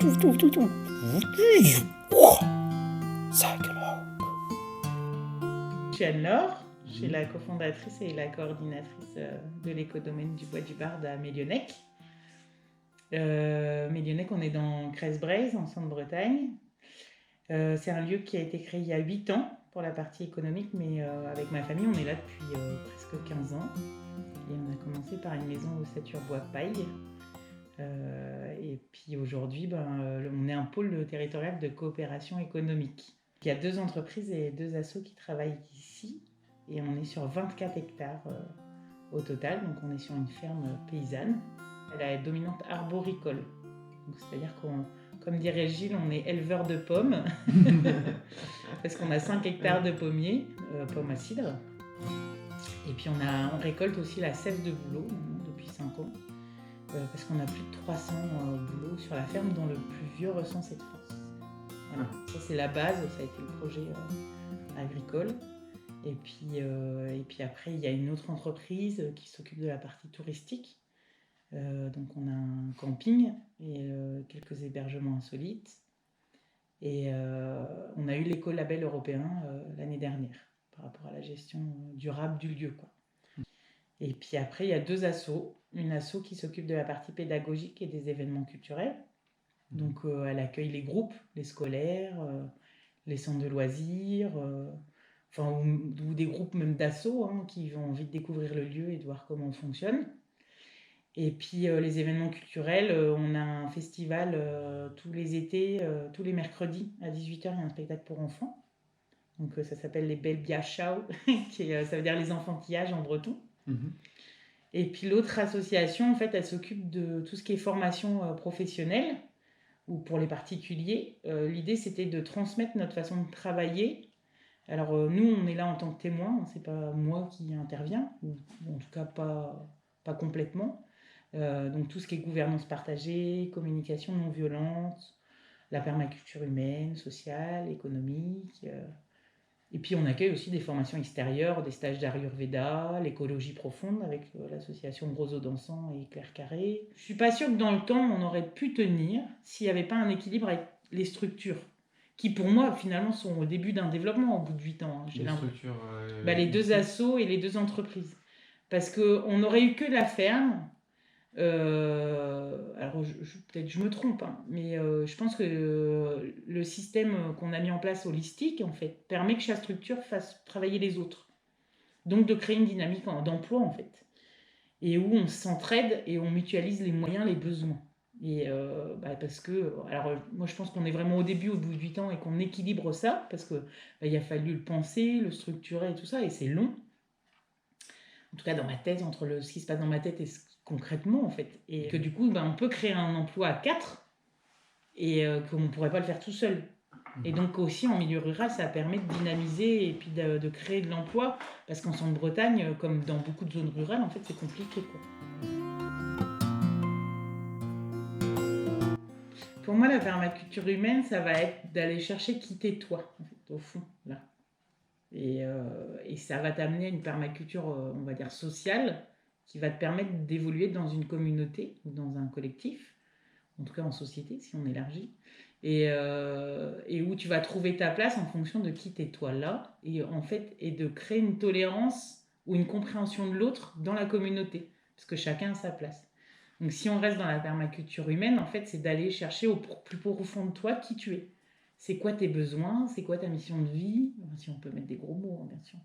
Je suis Anne-Laure, je suis la cofondatrice et la coordinatrice de l'écodomaine du Bois du Barde à Mélionnec. Mélionnec, on est dans Cresse-Braise, en Centre-Bretagne. C'est un lieu qui a été créé il y a 8 ans pour la partie économique, mais avec ma famille, on est là depuis presque 15 ans. Et on a commencé par une maison ossature bois-paille. Et puis aujourd'hui, on est un pôle territorial de coopération économique. Il y a 2 entreprises et 2 assos qui travaillent ici. Et on est sur 24 hectares au total. Donc on est sur une ferme paysanne. Elle a une dominante arboricole. Donc, c'est-à-dire qu'on, comme dirait Gilles, on est éleveur de pommes. Parce qu'on a 5 hectares de pommiers, pommes à cidre. Et puis on récolte aussi la sève de bouleau depuis 5 ans. Parce qu'on a plus de 300 bouleaux sur la ferme, dont le plus vieux recensé de France. Voilà. Ça c'est la base, ça a été le projet agricole. Et puis après, il y a une autre entreprise qui s'occupe de la partie touristique. Donc on a un camping et quelques hébergements insolites. Et on a eu l'écolabel européen l'année dernière par rapport à la gestion durable du lieu, quoi. Et puis après, il y a 2 assos. Une asso qui s'occupe de la partie pédagogique et des événements culturels. Donc elle accueille les groupes, les scolaires, les centres de loisirs, ou des groupes même d'assos qui ont envie de découvrir le lieu et de voir comment on fonctionne. Et puis les événements culturels, on a un festival tous les étés, tous les mercredis à 18h, il y a un spectacle pour enfants. Donc ça s'appelle les Belbiachau, ça veut dire les enfantillages en breton. Et puis l'autre association, en fait, elle s'occupe de tout ce qui est formation professionnelle ou pour les particuliers. L'idée, c'était de transmettre notre façon de travailler. Alors nous, on est là en tant que témoin, c'est pas moi qui interviens, ou en tout cas pas complètement. Donc tout ce qui est gouvernance partagée, communication non violente, la permaculture humaine, sociale, économique. Et puis on accueille aussi des formations extérieures, des stages d'Ayurveda, l'écologie profonde avec l'association Roseau Dansant et Claire Carré. Je suis pas sûre que dans le temps on aurait pu tenir s'il n'y avait pas un équilibre avec les structures, qui pour moi finalement sont au début d'un développement au bout de 8 ans. Les structures les 2 assos et les 2 entreprises. Parce qu'on n'aurait eu que la ferme. Alors peut-être je me trompe, mais je pense que le système qu'on a mis en place holistique en fait permet que chaque structure fasse travailler les autres, donc de créer une dynamique d'emploi en fait, et où on s'entraide et on mutualise les moyens, les besoins. Et parce que moi je pense qu'on est vraiment au début, au bout de 8 ans, et qu'on équilibre ça parce que il a fallu le penser, le structurer et tout ça, et c'est long. En tout cas dans ma tête, entre ce qui se passe dans ma tête et concrètement en fait, et que du coup on peut créer un emploi à 4 et qu'on ne pourrait pas le faire tout seul. Et donc aussi en milieu rural, ça permet de dynamiser et puis de créer de l'emploi, parce qu'en Centre-Bretagne, comme dans beaucoup de zones rurales, en fait c'est compliqué, quoi. Pour moi, la permaculture humaine, ça va être d'aller chercher qui t'es toi, en fait, au fond, là. Et ça va t'amener à une permaculture, on va dire, sociale, qui va te permettre d'évoluer dans une communauté ou dans un collectif, en tout cas en société, si on élargit, et où tu vas trouver ta place en fonction de qui t'es toi là, et de créer une tolérance ou une compréhension de l'autre dans la communauté, parce que chacun a sa place. Donc si on reste dans la permaculture humaine, en fait, c'est d'aller chercher au plus profond de toi qui tu es. C'est quoi tes besoins, c'est quoi ta mission de vie, si on peut mettre des gros mots, bien sûr.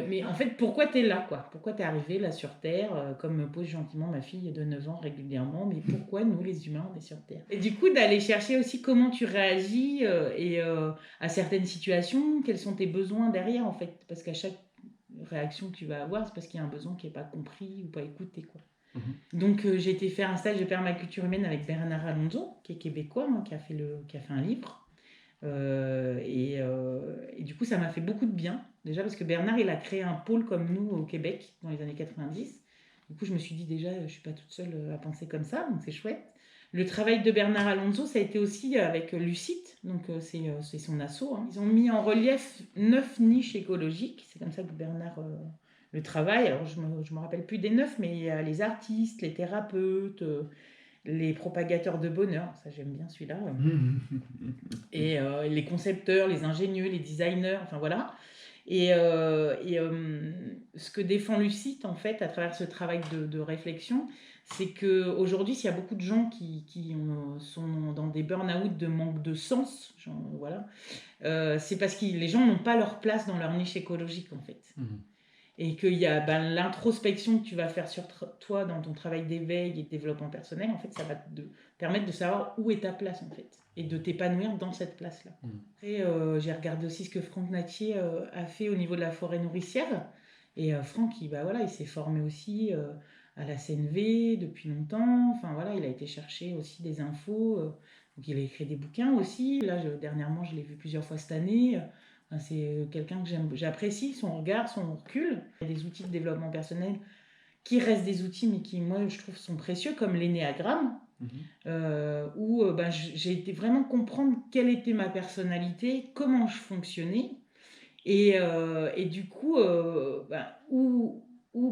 Mais en fait, pourquoi tu es là, quoi? Pourquoi tu es arrivé là sur Terre, comme me pose gentiment ma fille de 9 ans régulièrement, mais pourquoi nous, les humains, on est sur Terre? Et du coup, d'aller chercher aussi comment tu réagis à certaines situations, quels sont tes besoins derrière, en fait. Parce qu'à chaque réaction que tu vas avoir, c'est parce qu'il y a un besoin qui n'est pas compris ou pas écouté, quoi. Donc j'ai été faire un stage de permaculture humaine avec Bernard Alonso, qui est québécois, qui a fait un livre. Et du coup ça m'a fait beaucoup de bien, déjà parce que Bernard il a créé un pôle comme nous au Québec dans les années 90. Du coup je me suis dit déjà je suis pas toute seule à penser comme ça, donc c'est chouette. Le travail de Bernard Alonso, ça a été aussi avec Lucite, donc c'est son asso. Ils ont mis en relief 9 niches écologiques, c'est comme ça que Bernard le travail. Alors je me rappelle plus des 9, mais il y a les artistes, les thérapeutes, les propagateurs de bonheur, ça j'aime bien celui-là, et les concepteurs, les ingénieux, les designers, enfin voilà. Ce que défend Lucite, en fait, à travers ce travail de réflexion, c'est qu'aujourd'hui, s'il y a beaucoup de gens qui sont dans des burn-out de manque de sens, voilà, c'est parce que les gens n'ont pas leur place dans leur niche écologique, en fait. Et qu'il y a l'introspection que tu vas faire sur toi dans ton travail d'éveil et de développement personnel, en fait, ça va te permettre de savoir où est ta place, en fait, et de t'épanouir dans cette place-là. Après, j'ai regardé aussi ce que Franck Natier a fait au niveau de la forêt nourricière. Et Franck, il s'est formé aussi à la CNV depuis longtemps. Enfin, voilà, il a été chercher aussi des infos. Donc, il a écrit des bouquins aussi. Là, dernièrement, je l'ai vu plusieurs fois cette année. C'est quelqu'un que j'apprécie, son regard, son recul. Il y a des outils de développement personnel qui restent des outils, mais qui, moi, je trouve, sont précieux, comme l'énéagramme, où j'ai été vraiment comprendre quelle était ma personnalité, comment je fonctionnais, et du coup,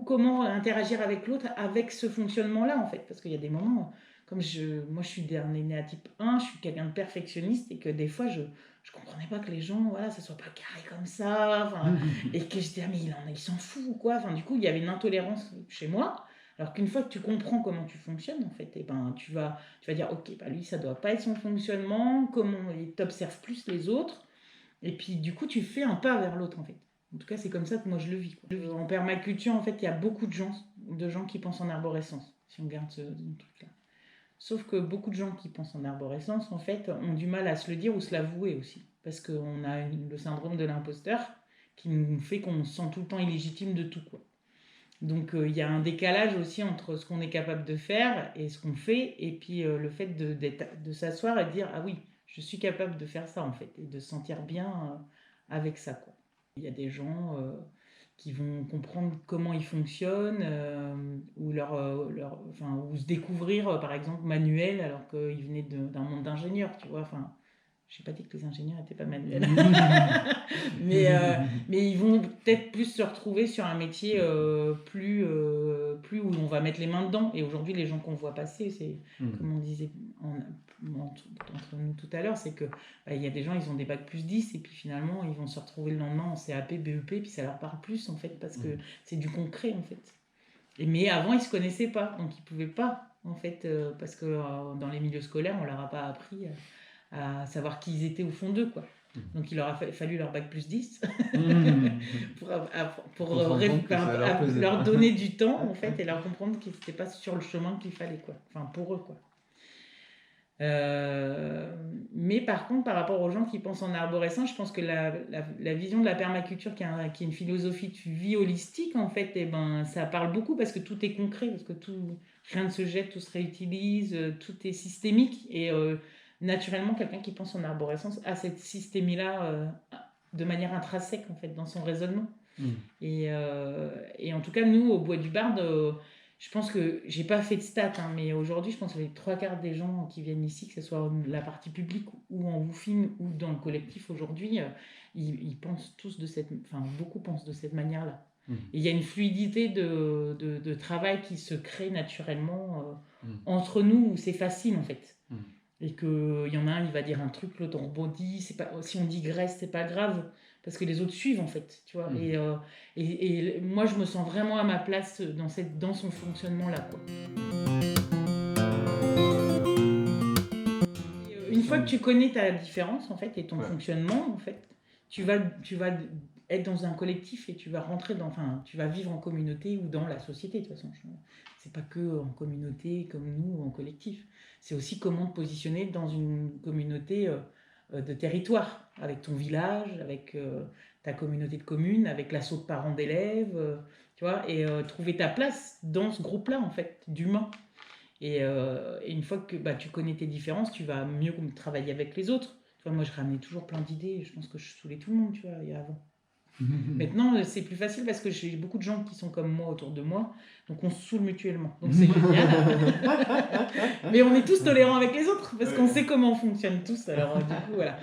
comment interagir avec l'autre avec ce fonctionnement-là, en fait. Parce qu'il y a des moments, moi, je suis né à type 1, je suis quelqu'un de perfectionniste, et que des fois, je comprenais pas que les gens, voilà, ça soit pas carré comme ça, et que j'étais, mais il s'en fout ou quoi. Enfin, du coup, il y avait une intolérance chez moi. Alors qu'une fois que tu comprends comment tu fonctionnes, en fait, tu vas dire, ok, lui, ça doit pas être son fonctionnement, comment il t'observe plus les autres. Et puis, du coup, tu fais un pas vers l'autre, en fait. En tout cas, c'est comme ça que moi, je le vis, quoi. En permaculture, en fait, il y a beaucoup de gens qui pensent en arborescence, si on garde ce truc-là. Sauf que beaucoup de gens qui pensent en arborescence, en fait, ont du mal à se le dire ou se l'avouer aussi. Parce qu'on a le syndrome de l'imposteur qui nous fait qu'on se sent tout le temps illégitime de tout, quoi. Donc, il y a un décalage aussi entre ce qu'on est capable de faire et ce qu'on fait, et puis le fait de s'asseoir et de dire, ah oui, je suis capable de faire ça, en fait, et de se sentir bien avec ça, quoi. Il y a des gens qui vont comprendre comment ils fonctionnent, ou ou se découvrir, par exemple, manuel, alors qu'ils venaient d'un monde d'ingénieurs, tu vois. Enfin, je n'ai pas dit que les ingénieurs n'étaient pas manuels. mais ils vont peut-être plus se retrouver sur un métier plus où on va mettre les mains dedans. Et aujourd'hui, les gens qu'on voit passer, c'est comme on disait entre nous tout à l'heure, c'est que y a des gens, ils ont des bacs plus 10, et puis finalement, ils vont se retrouver le lendemain en CAP, BEP, puis ça leur parle plus, en fait, parce que c'est du concret, en fait. Mais avant, ils ne se connaissaient pas, donc ils ne pouvaient pas, en fait, parce que dans les milieux scolaires, on ne leur a pas appris à savoir qui ils étaient au fond d'eux, quoi. Donc il leur a fallu leur bac plus 10 pour leur donner du temps, en fait, et leur comprendre qu'ils n'étaient pas sur le chemin qu'il fallait, quoi. Enfin, pour eux, quoi. Mais par contre, par rapport aux gens qui pensent en arborescence, je pense que la vision de la permaculture, qui est une philosophie de vie holistique, en fait, ça parle beaucoup parce que tout est concret, parce que rien ne se jette, tout se réutilise, tout est systémique, et naturellement, quelqu'un qui pense en arborescence a cette systémie-là de manière intrinsèque, en fait, dans son raisonnement. Et en tout cas, nous, au Bois du Barde, je pense que j'ai pas fait de stats, mais aujourd'hui, je pense que les 3/4 des gens qui viennent ici, que ce soit la partie publique ou en woofing ou dans le collectif aujourd'hui, ils pensent tous beaucoup pensent de cette manière-là. Et il y a une fluidité de travail qui se crée naturellement entre nous, où c'est facile, en fait. Et qu'il y en a un, il va dire un truc, l'autre on rebondit, si on digresse, c'est pas grave, parce que les autres suivent, en fait, tu vois. Et moi, je me sens vraiment à ma place dans son fonctionnement-là, quoi. Une fois que tu connais ta différence, en fait, et ton fonctionnement, en fait, tu vas être dans un collectif, et tu vas tu vas vivre en communauté ou dans la société, de toute façon. C'est pas que en communauté comme nous, ou en collectif. C'est aussi comment te positionner dans une communauté de territoire, avec ton village, avec ta communauté de communes, avec l'asso de parents d'élèves, tu vois, et trouver ta place dans ce groupe-là, en fait, d'humains. Et une fois que tu connais tes différences, tu vas mieux travailler avec les autres. Tu vois, moi, je ramenais toujours plein d'idées. Je pense que je saoulais tout le monde, tu vois, avant. Maintenant, c'est plus facile parce que j'ai beaucoup de gens qui sont comme moi autour de moi, donc on se saoule mutuellement. Donc c'est génial. Mais on est tous tolérants avec les autres parce qu'on sait comment on fonctionne tous. Alors du coup, voilà.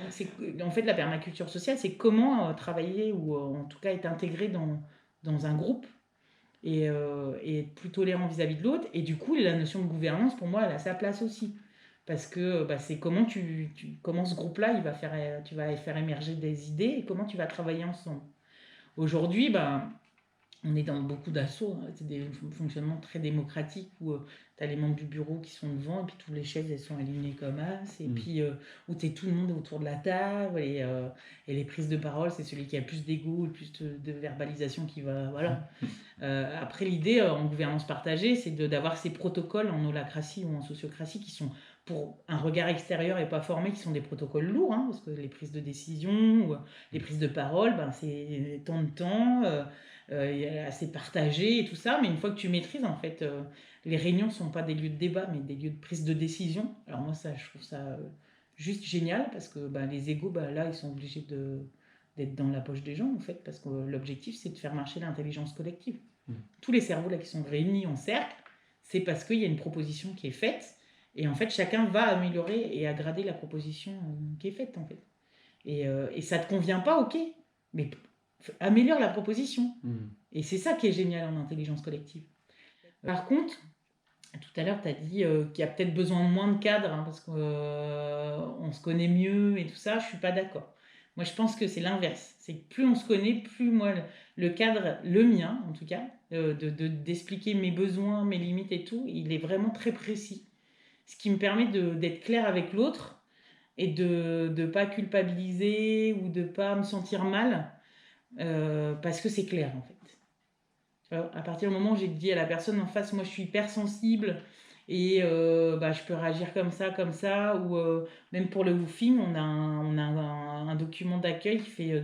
En fait, la permaculture sociale, c'est comment travailler ou en tout cas être intégré dans un groupe et être plus tolérant vis-à-vis de l'autre. Et du coup, la notion de gouvernance, pour moi, elle a sa place aussi. Parce que c'est comment comment ce groupe-là, tu vas faire émerger des idées et comment tu vas travailler ensemble. Aujourd'hui, on est dans beaucoup d'assauts, hein. C'est des fonctionnements très démocratiques où tu as les membres du bureau qui sont devant et puis toutes les chaises elles sont alignées comme as et puis où tu es tout le monde autour de la table et les prises de parole c'est celui qui a le plus d'ego, le plus de verbalisation qui va... Voilà. Après l'idée en gouvernance partagée c'est d'avoir ces protocoles en holacratie ou en sociocratie qui sont pour un regard extérieur et pas formé, qui sont des protocoles lourds, hein, parce que les prises de décision ou les prises de parole, c'est tant de temps... assez partagé et tout ça, mais une fois que tu maîtrises, en fait, les réunions ne sont pas des lieux de débat, mais des lieux de prise de décision. Alors moi, ça, je trouve ça juste génial, parce que les égos, là, ils sont obligés d'être dans la poche des gens, en fait, parce que l'objectif, c'est de faire marcher l'intelligence collective. Tous les cerveaux là qui sont réunis en cercle, c'est parce qu'il y a une proposition qui est faite, et en fait, chacun va améliorer et aggrader la proposition qui est faite, en fait. Et ça te convient pas, ok, mais améliore la proposition. Et c'est ça qui est génial en intelligence collective. Par contre, tout à l'heure, tu as dit qu'il y a peut-être besoin de moins de cadres, hein, parce qu'on se connaît mieux et tout ça, je suis pas d'accord. Moi, je pense que c'est l'inverse. C'est que plus on se connaît, plus moi, le cadre, le mien en tout cas, d'expliquer mes besoins, mes limites et tout, il est vraiment très précis. Ce qui me permet d'être clair avec l'autre et de ne pas culpabiliser ou de ne pas me sentir mal. Parce que c'est clair en fait. À partir du moment où j'ai dit à la personne en face, moi je suis hypersensible et je peux réagir comme ça, ou même pour le woofing, on a un document d'accueil qui fait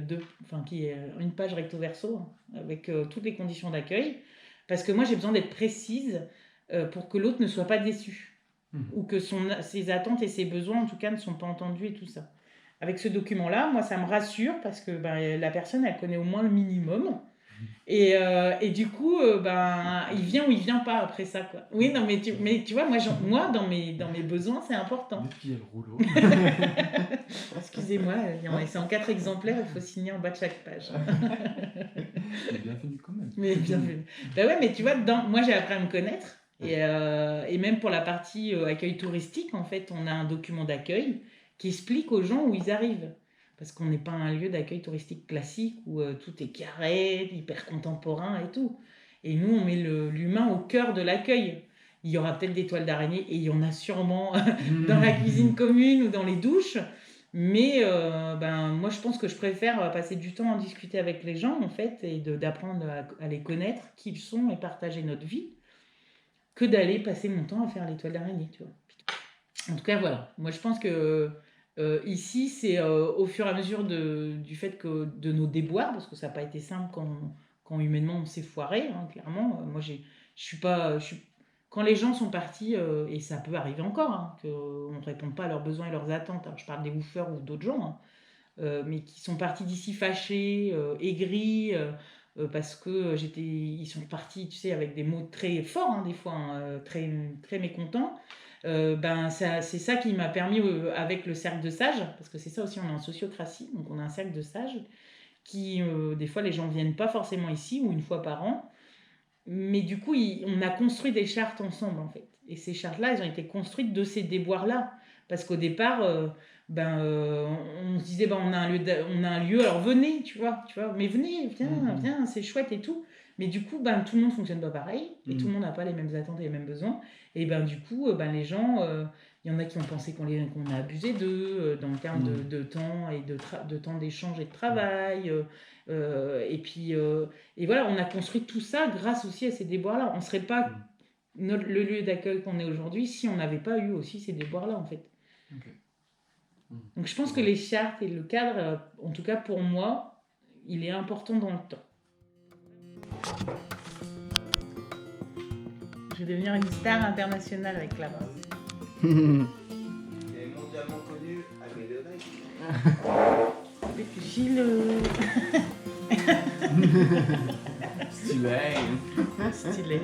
qui est une page recto verso avec toutes les conditions d'accueil, parce que moi j'ai besoin d'être précise pour que l'autre ne soit pas déçu ou que ses attentes et ses besoins en tout cas ne sont pas entendus et tout ça. Avec ce document-là, moi, ça me rassure parce que la personne, elle connaît au moins le minimum. Et du coup, il vient ou il vient pas après ça, quoi. Oui, non, mais tu vois, moi dans mes besoins, c'est important. Depuis le rouleau. Excusez-moi, c'est en 4 exemplaires, il faut signer en bas de chaque page. Bienvenue quand même. Mais bienvenue. Ouais, mais tu vois, moi, j'ai appris à me connaître. Et même pour la partie accueil touristique, en fait, on a un document d'accueil qui explique aux gens où ils arrivent. Parce qu'on n'est pas un lieu d'accueil touristique classique où tout est carré, hyper contemporain et tout. Et nous, on met l'humain au cœur de l'accueil. Il y aura peut-être des toiles d'araignée, et il y en a sûrement dans la cuisine commune ou dans les douches. Mais moi, je pense que je préfère passer du temps à discuter avec les gens, en fait, et d'apprendre à les connaître, qui ils sont, et partager notre vie, que d'aller passer mon temps à faire les toiles d'araignée, tu vois. En tout cas, voilà. Moi, je pense que ici, c'est au fur et à mesure du fait que de nos déboires, parce que ça n'a pas été simple quand humainement on s'est foiré, hein, clairement. Moi, quand les gens sont partis, et ça peut arriver encore, hein, qu'on ne réponde pas à leurs besoins et leurs attentes, alors je parle des woofers ou d'autres gens, hein, mais qui sont partis d'ici fâchés, aigris, parce que ils sont partis, tu sais, avec des mots très forts, hein, des fois, hein, très, très mécontents. C'est ça qui m'a permis, avec le cercle de sages, parce que c'est ça aussi, on est en sociocratie, donc on a un cercle de sages qui, des fois, les gens ne viennent pas forcément ici, ou une fois par an, mais du coup, on a construit des chartes ensemble, en fait. Et ces chartes-là, elles ont été construites de ces déboires-là, parce qu'au départ, on se disait, on a un lieu, alors venez, tu vois, mais venez, viens, c'est chouette et tout. Mais du coup, tout le monde ne fonctionne pas pareil, et tout le monde n'a pas les mêmes attentes et les mêmes besoins. Et du coup, les gens, il y en a qui ont pensé qu'on a abusé d'eux, dans le terme de temps et de temps d'échange et de travail. Et voilà, on a construit tout ça grâce aussi à ces déboires-là. On ne serait pas le lieu d'accueil qu'on est aujourd'hui si on n'avait pas eu aussi ces déboires-là, en fait. Okay. Donc je pense que les chartes et le cadre, en tout cas pour moi, il est important dans le temps. Je vais devenir une star internationale avec la base. Elle est mondialement connue à Médonec. Gilles. Stylé. Stylé.